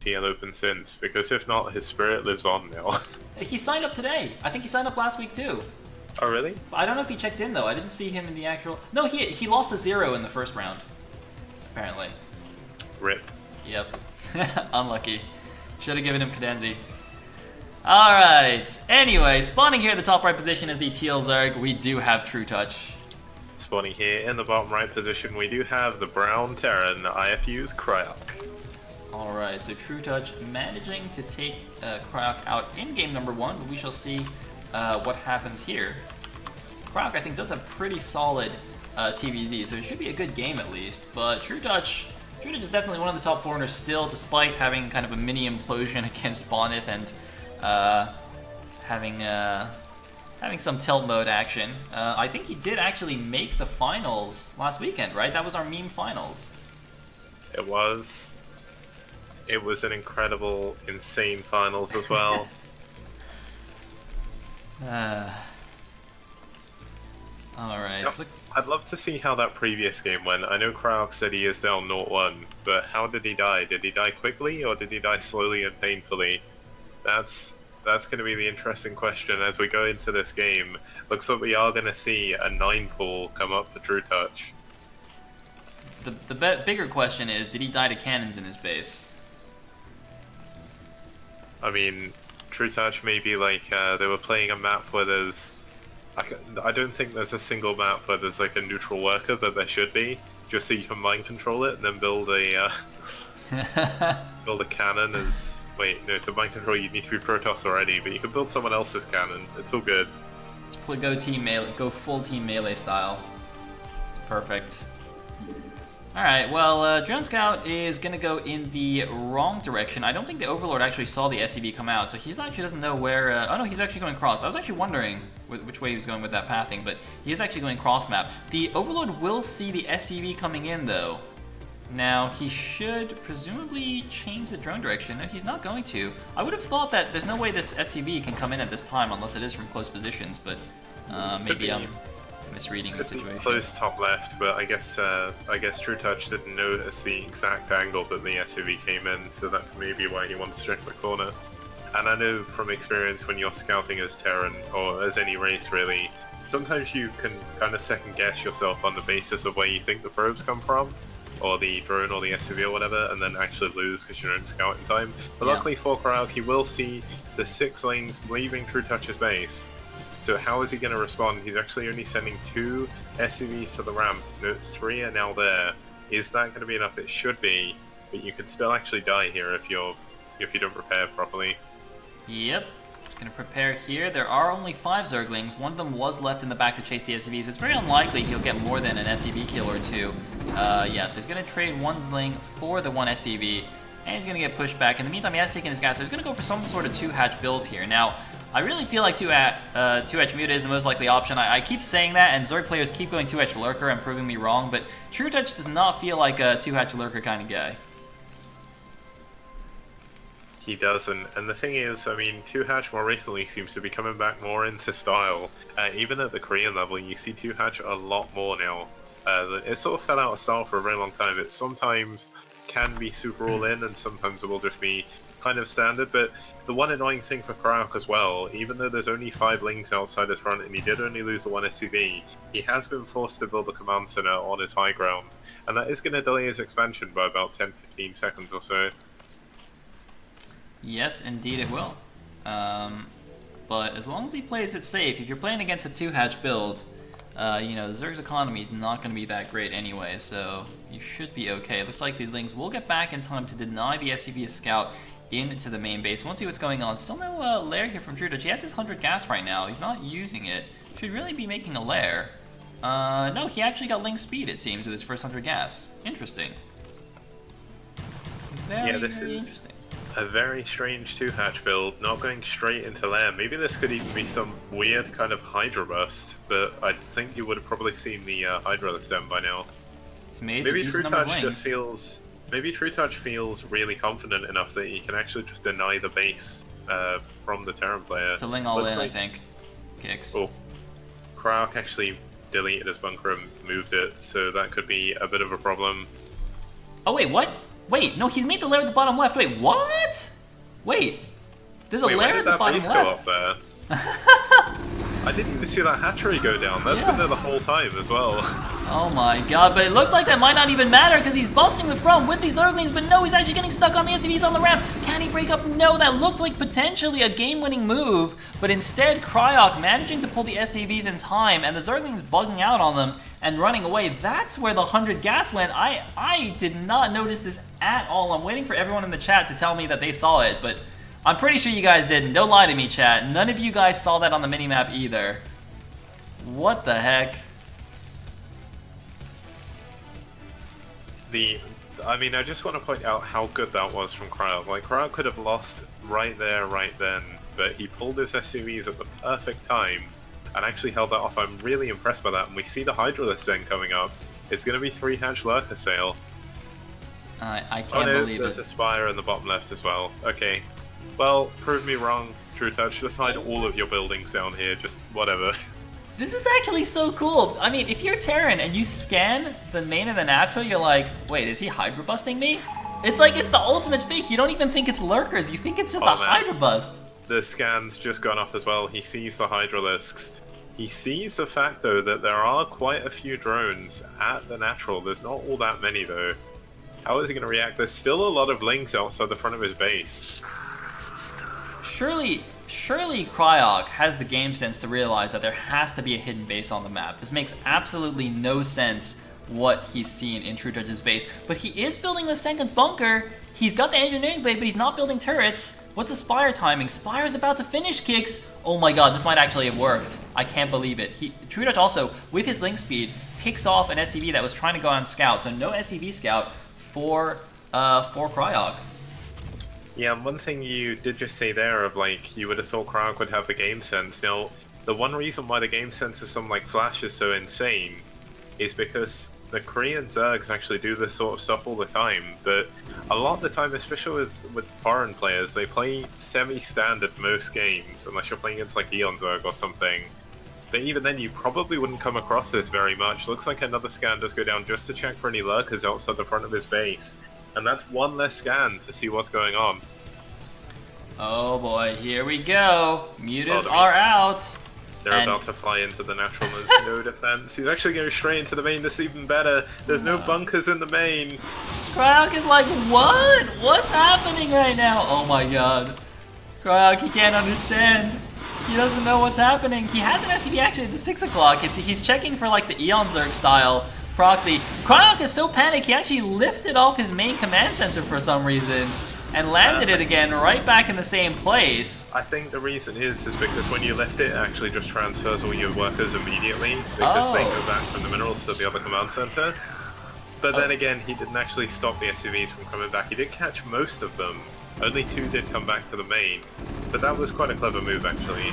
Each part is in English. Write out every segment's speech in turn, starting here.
TL Open since, because if not, his spirit lives on now. He signed up today. I think he signed up last week too. Oh, really? I don't know if he checked in though. I didn't see him in the actual. No, he lost a 0 in the first round. Apparently. Rip. Yep. Unlucky. Should have given him Cadenzi. Alright. Anyway, spawning here in the top right position is the Teal Zerg. We do have Trutacz. Spawning here in the bottom right position, we do have the Brown Terran IFU's Cryoc. Alright, so Trutacz managing to take Cryoc out in game number 1, but we shall see what happens here. Cryoc, I think, does have pretty solid TVZ, so it should be a good game at least, but Trutacz is definitely one of the top foreigners still, despite having kind of a mini implosion against Bonneth and having some tilt mode action. I think he did actually make the finals last weekend, right? That was our meme finals. It was. It was an incredible, insane finals as well. Alright. Yep. I'd love to see how that previous game went. I know Cryoc said he is down 0-1, but how did he die? Did he die quickly, or did he die slowly and painfully? That's going to be the interesting question as we go into this game. Looks like we are going to see a 9 pool come up for Trutacz. The bigger question is, did he die to cannons in his base? I mean, Trutacz maybe like they were playing a map where there's... I don't think there's a single map where there's like a neutral worker, but there should be. Just so you can mind control it and then build a build a cannon as... Wait, no, to mind control you need to be Protoss already, but you can build someone else's cannon. It's all good. Just go full team melee style. It's perfect. Alright, well, Drone Scout is going to go in the wrong direction. I don't think the Overlord actually saw the SCV come out, so he actually doesn't know where... oh no, he's actually going cross. I was actually wondering which way he was going with that pathing, but he is actually going cross map. The Overlord will see the SCV coming in, though. Now, he should presumably change the drone direction. No, he's not going to. I would have thought that there's no way this SCV can come in at this time unless it is from close positions, but maybe I'm misreading the situation. Close top left, but I guess Trutacz didn't notice the exact angle that the SCV came in, so that's maybe why he wants to check the corner. And I know from experience when you're scouting as Terran, or as any race really, sometimes you can kind of second guess yourself on the basis of where you think the probes come from, or the drone or the SCV or whatever, and then actually lose because you don't scout in time. But luckily for Cryoc, he will see the 6 lanes leaving Trutacz's base. So how is he going to respond? He's actually only sending 2 SCVs to the ramp. No, 3 are now there. Is that going to be enough? It should be, but you can still actually die here if you don't prepare properly. Yep. Just going to prepare here. There are only 5 Zerglings. One of them was left in the back to chase the SCV, so it's very unlikely he'll get more than an SCV kill or 2. Yeah, so he's going to trade 1 Zergling for the 1 SCV, and he's going to get pushed back. In the meantime, he has taken his gas, so he's going to go for some sort of 2-hatch build here. Now, I really feel like 2-hatch Muta is the most likely option. I keep saying that, and Zerg players keep going 2-hatch Lurker and proving me wrong, but Trutacz does not feel like a 2-hatch Lurker kind of guy. He doesn't, and the thing is, I mean, 2-hatch more recently seems to be coming back more into style. Even at the Korean level, you see 2-hatch a lot more now. It sort of fell out of style for a very long time. It sometimes can be super all-in, and sometimes it will just be kind of standard, but the one annoying thing for Cryoc as well, even though there's only 5 links outside his front and he did only lose the 1 SCV, he has been forced to build a command center on his high ground, and that is going to delay his expansion by about 10-15 seconds or so. Yes, indeed it will. But as long as he plays it safe, if you're playing against a 2-hatch build, you know, the Zerg's economy is not going to be that great anyway, so you should be okay. It looks like the Lings will get back in time to deny the SCV scout into the main base. We'll see what's going on. Still no lair here from Trutacz. He has his 100 gas right now. He's not using it. Should really be making a lair. No, he actually got Ling speed, it seems, with his first 100 gas. Interesting. Very interesting. A very strange 2-hatch build, not going straight into lair. Maybe this could even be some weird kind of Hydra burst, but I think you would have probably seen the Hydra stem by now. Maybe Trutacz just feels... Maybe Trutacz feels really confident enough that he can actually just deny the base from the Terran player. It's a Ling all in, I think. Kicks. Oh. Cryoc actually deleted his bunker and moved it, so that could be a bit of a problem. Oh wait, what? Wait, no, he's made the lair at the bottom left. Wait, what? Wait, there's a Wait, when lair did at the that bottom base go left. up there? I didn't even see that hatchery go down. That's been there the whole time as well. Oh my god, but it looks like that might not even matter because he's busting the front with these Zerglings, but no, he's actually getting stuck on the SCVs on the ramp. Can he break up? No, that looked like potentially a game-winning move, but instead Cryoc managing to pull the SCVs in time and the Zerglings bugging out on them and running away. That's where the 100 gas went. I did not notice this at all. I'm waiting for everyone in the chat to tell me that they saw it, but I'm pretty sure you guys didn't. Don't lie to me, chat. None of you guys saw that on the minimap either. What the heck? I mean, I just want to point out how good that was from Cryoc. Like, Cryoc could have lost right there, right then, but he pulled his SUVs at the perfect time and actually held that off. I'm really impressed by that, and we see the Hydralisk then coming up. It's going to be 3 hatch lurker Sayle. I can't oh no, believe there's it. a Spire in the bottom left as well. Okay. Well, prove me wrong, Trutacz. Just hide all of your buildings down here, just whatever. This is actually so cool. I mean, if you're Terran and you scan the main and the natural, you're like, wait, is he Hydra busting me? It's like it's the ultimate fake. You don't even think it's lurkers. You think it's just a Hydra bust. The scan's just gone off as well. He sees the Hydralisks. He sees the fact, though, that there are quite a few drones at the natural. There's not all that many, though. How is he going to react? There's still a lot of links outside the front of his base. Surely Cryoc has the game sense to realize that there has to be a hidden base on the map. This makes absolutely no sense what he's seen in Trutach's base. But he is building the second bunker. He's got the engineering blade, but he's not building turrets. What's the Spire timing? Spire's about to finish kicks. Oh my god, this might actually have worked. I can't believe it. Trutach also, with his link speed, picks off an SCV that was trying to go on scout. So no SCV scout for Cryoc. Yeah, one thing you did just say there of like, you would have thought Cryoc would have the game sense. Now, the one reason why the game sense of something like Flash is so insane is because the Korean Zergs actually do this sort of stuff all the time, but a lot of the time, especially with foreign players, they play semi-standard most games, unless you're playing against like Eon Zerg or something. But even then, you probably wouldn't come across this very much. Looks like another scan does go down just to check for any lurkers outside the front of his base. And that's one less scan to see what's going on. Oh boy, here we go. Mutas are out. They're about to fly into the natural. There's no defense. He's actually going straight into the main. This is even better. There's no bunkers in the main. Cryoc is like, what? What's happening right now? Oh my god. Cryoc, he can't understand. He doesn't know what's happening. He has an SCV actually at the 6 o'clock. He's checking for like the Eon Zerg style proxy. Cryoc is so panicked, he actually lifted off his main command center for some reason and landed it again right back in the same place. I think the reason is because when you lift it, it actually just transfers all your workers immediately because they go back from the minerals to the other command center. But then again, he didn't actually stop the SUVs from coming back. He did catch most of them. Only 2 did come back to the main. But that was quite a clever move, actually.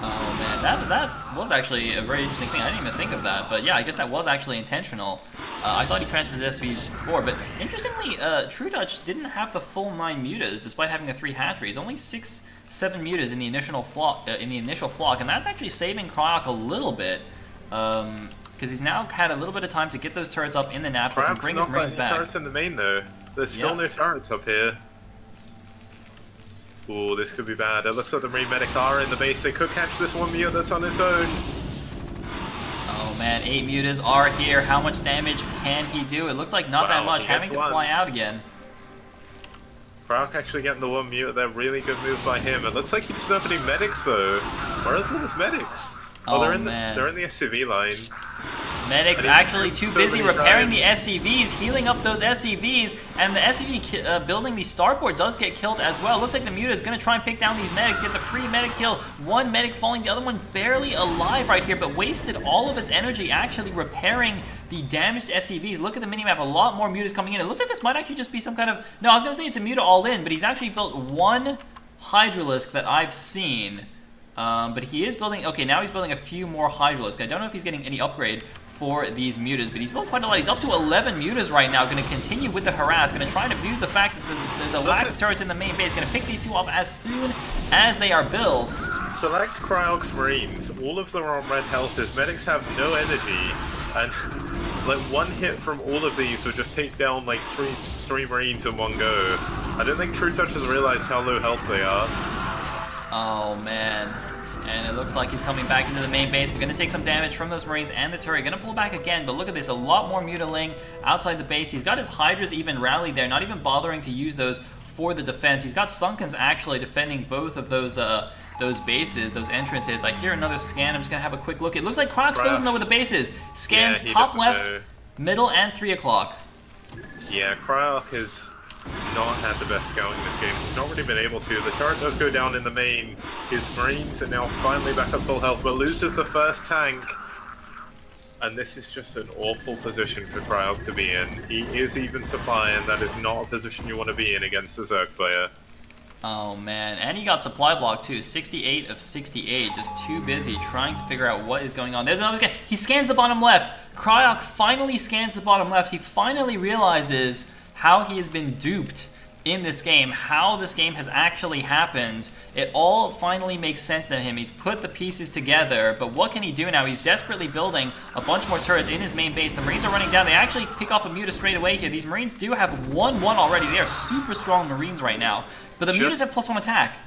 Oh man, that was actually a very interesting thing. I didn't even think of that, but yeah, I guess that was actually intentional. I thought he transferred his SVs before, but interestingly, Trutacz didn't have the full 9 mutas, despite having a 3 hatcheries. Only 6, 7 mutas in the initial flock, and that's actually saving Cryoc a little bit, because he's now had a little bit of time to get those turrets up in the natural and bring his marines back. Turrets in the main though. There's still no turrets up here. Ooh, this could be bad. It looks like the Marine Medic are in the base. They could catch this one mute that's on its own. Oh man, 8 mutas are here. How much damage can he do? It looks like not that much. Having to fly out again. Cryoc actually getting the 1 mute there. Really good move by him. It looks like he doesn't have any medics though. Where's all his medics? Oh, they're in the SCV line. Medics actually too busy repairing the SCVs, healing up those SCVs, and the SCV building the starport does get killed as well. Looks like the Muta is going to try and pick down these medics, get the free medic kill. One medic falling, the other one barely alive right here, but wasted all of its energy actually repairing the damaged SCVs. Look at the minimap, a lot more Mutas coming in. It looks like this might actually just be some kind of... No, I was going to say it's a Muta all in, but he's actually built 1 Hydralisk that I've seen. But he is building... Okay, now he's building a few more Hydralisk. I don't know if he's getting any upgrade for these mutas, but he's built quite a lot. He's up to 11 mutas right now, going to continue with the harass, going to try and abuse the fact that there's a lack of turrets in the main base, going to pick these 2 off as soon as they are built. Select Cryoc's Marines. All of them are on red health. His medics have no energy, and Like, one hit from all of these would just take down, like, three Marines in one go. I don't think Trutacz has realized how low health they are. Oh, man. And it looks like he's coming back into the main base. We're going to take some damage from those Marines and the turret. Going to pull back again, but look at this. A lot more mutiling outside the base. He's got his Hydras even rallied there, not even bothering to use those for the defense. He's got Sunkens actually defending both of those bases, those entrances. I hear another scan. I'm just going to have a quick look. It looks like Cryoc doesn't know where the base is. Scans top left, middle, and 3 o'clock. Yeah, Cryoc has not had the best scouting this game. He's not really been able to. The turret does go down in the main. His Marines are now finally back at full health, but loses the first tank. And this is just an awful position for Cryoc to be in. He is even supply, and that is not a position you want to be in against a Zerg player. Oh man, and he got supply block too, 68 of 68, just too busy trying to figure out what is going on. There's another scan, he scans the bottom left. Cryoc finally scans the bottom left. He finally realizes how he has been duped in this game, how this game has actually happened. It all finally makes sense to him. He's put the pieces together, but what can he do now? He's desperately building a bunch more turrets in his main base. The Marines are running down. They actually pick off a Muta straight away here. These Marines do have 1-1 already. They are super strong Marines right now, but the Mutas have +1 attack.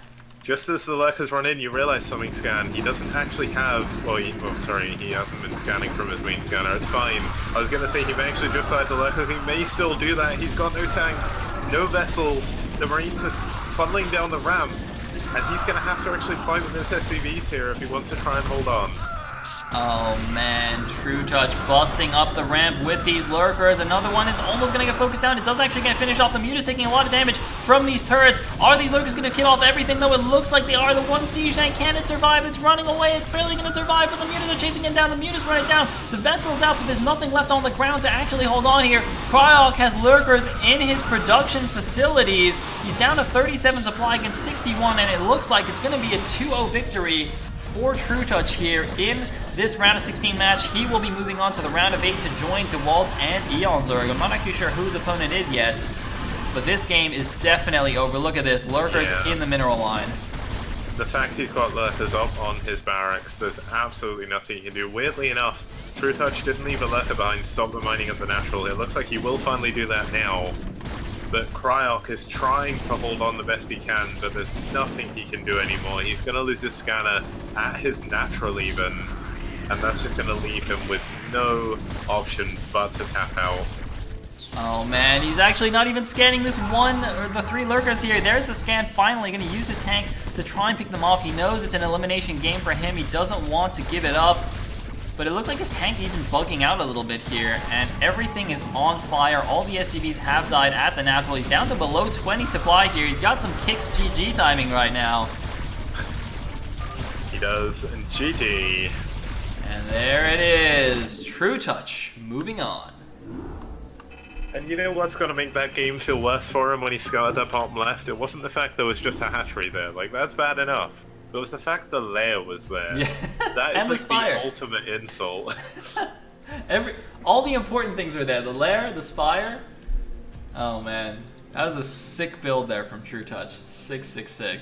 Just as the Lurkers run in, you realize something scan. He doesn't actually have... Well, sorry, he hasn't been scanning from his main scanner. It's fine. I was going to say he may actually just side the Lurkers. He may still do that. He's got no tanks, no vessels. The Marines are funneling down the ramp, and he's going to have to actually fight with his SCVs here if he wants to try and hold on. Oh man, Trutacz busting up the ramp with these Lurkers. Another one is almost going to get focused down. It does actually get finished off. The Muta's taking a lot of damage from these turrets. Are these Lurkers going to kill off everything, though? It looks like they are. The one siege tank, can it survive? It's running away. It's barely going to survive, but the Mutas are chasing it down. The Muta's running down. The vessel is out, but there's nothing left on the ground to actually hold on here. Cryoc has Lurkers in his production facilities. He's down to 37 supply against 61, and it looks like it's going to be a 2-0 victory for Trutacz here in this round of 16 match. He will be moving on to the round of 8 to join DeWalt and Eonzerg. I'm not actually sure who his opponent is yet, but this game is definitely over. Look at this, Lurkers in the mineral line. The fact he's got Lurkers up on his barracks, there's absolutely nothing he can do. Weirdly enough, Trutacz didn't leave a Lurker behind, stop the mining of the natural. It looks like he will finally do that now. But Cryoc is trying to hold on the best he can, but there's nothing he can do anymore. He's going to lose his scanner at his natural even, and that's just going to leave him with no option but to tap out. Oh man, he's actually not even scanning this one, or the 3 Lurkers here. There's the scan finally, going to use his tank to try and pick them off. He knows it's an elimination game for him. He doesn't want to give it up. But it looks like his tank even bugging out a little bit here, and everything is on fire. All the SCVs have died at the natural. He's down to below 20 supply here. He's got some kicks GG timing right now. He does, and GG. And there it is. Trutacz moving on. And you know what's going to make that game feel worse for him when he scouted that bottom left? It wasn't the fact there was just a hatchery there. Like, that's bad enough. It was the fact the lair was there. Yeah. That And is the like spire. the ultimate insult. All the important things were there. The lair, the spire. Oh man, that was a sick build there from Trutacz. Sick, sick, sick.